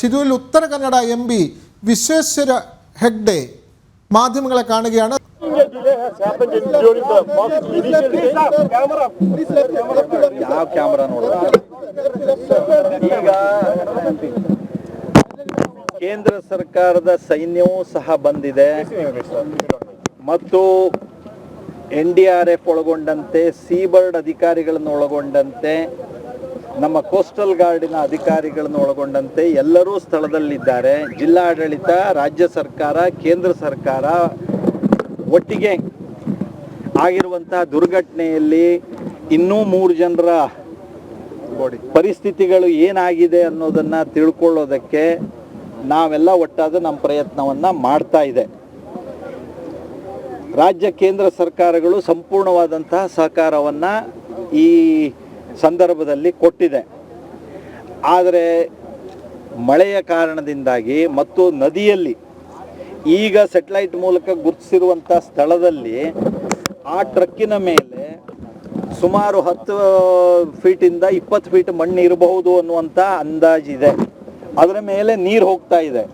ಶಿರೂರಿൽ Uttara Kannada MP Vishweshwara Hegde മാധ്യമങ്ങളെ കാണുകയാണ്. ಈಗ ಕೇಂದ್ರ ಸರ್ಕಾರದ ಸೈನ್ಯವೂ ಸಹ ಬಂದಿದೆ ಮತ್ತು NDRF ಒಳಗೊಂಡಂತೆ ಸೀಬರ್ಡ್ ಅಧಿಕಾರಿಗಳನ್ನು ಒಳಗೊಂಡಂತೆ ನಮ್ಮ ಕೋಸ್ಟಲ್ ಗಾರ್ಡಿನ ಅಧಿಕಾರಿಗಳನ್ನು ಒಳಗೊಂಡಂತೆ ಎಲ್ಲರೂ ಸ್ಥಳದಲ್ಲಿದ್ದಾರೆ. ಜಿಲ್ಲಾಡಳಿತ, ರಾಜ್ಯ ಸರ್ಕಾರ, ಕೇಂದ್ರ ಸರ್ಕಾರ ಒಟ್ಟಿಗೆ ಆಗಿರುವಂತಹ ದುರ್ಘಟನೆಯಲ್ಲಿ ಇನ್ನೂ 3 ಜನರ ಪರಿಸ್ಥಿತಿಗಳು ಏನಾಗಿದೆ ಅನ್ನೋದನ್ನು ತಿಳ್ಕೊಳ್ಳೋದಕ್ಕೆ ನಾವೆಲ್ಲ ಒಟ್ಟಾದ ನಮ್ಮ ಪ್ರಯತ್ನವನ್ನು ಮಾಡ್ತಾ ಇದೆ. ರಾಜ್ಯ ಕೇಂದ್ರ ಸರ್ಕಾರಗಳು ಸಂಪೂರ್ಣವಾದಂತಹ ಸಹಕಾರವನ್ನು ಈ ಸಂದರ್ಭದಲ್ಲಿ ಕೊಟ್ಟಿದೆ. ಆದರೆ ಮಳೆಯ ಕಾರಣದಿಂದಾಗಿ ಮತ್ತು ನದಿಯಲ್ಲಿ ಈಗ ಸೆಟಲೈಟ್ ಮೂಲಕ ಗುರುತಿಸಿರುವಂಥ ಸ್ಥಳದಲ್ಲಿ ಆ ಟ್ರಕ್ಕಿನ ಮೇಲೆ ಸುಮಾರು 10 ಫೀಟಿಂದ 20 ಫೀಟ್ ಮಣ್ಣು ಇರಬಹುದು ಅನ್ನುವಂಥ ಅಂದಾಜಿದೆ. ಅದರ ಮೇಲೆ ನೀರು ಹೋಗ್ತಾ ಇದೆ.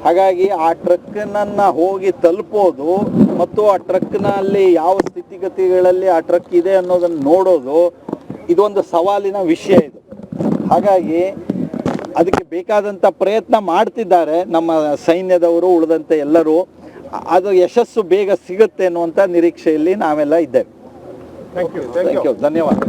ಹಾಗಾಗಿ ಆ ಟ್ರಕ್ಕನ್ನು ಹೋಗಿ ತಲುಪೋದು ಮತ್ತು ಆ ಟ್ರಕ್ನಲ್ಲಿ ಯಾವ ಸ್ಥಿತಿಗತಿಗಳಲ್ಲಿ ಆ ಟ್ರಕ್ ಇದೆ ಅನ್ನೋದನ್ನು ನೋಡೋದು ಇದೊಂದು ಸವಾಲಿನ ವಿಷಯ ಇದು. ಹಾಗಾಗಿ ಅದಕ್ಕೆ ಬೇಕಾದಂಥ ಪ್ರಯತ್ನ ಮಾಡ್ತಿದ್ದಾರೆ ನಮ್ಮ ಸೈನ್ಯದವರು, ಉಳಿದಂತೆ ಎಲ್ಲರೂ. ಅದು ಯಶಸ್ಸು ಬೇಗ ಸಿಗುತ್ತೆ ಅನ್ನುವಂಥ ನಿರೀಕ್ಷೆಯಲ್ಲಿ ನಾವೆಲ್ಲ ಇದ್ದೇವೆ. ಥ್ಯಾಂಕ್ ಯು, ಧನ್ಯವಾದ.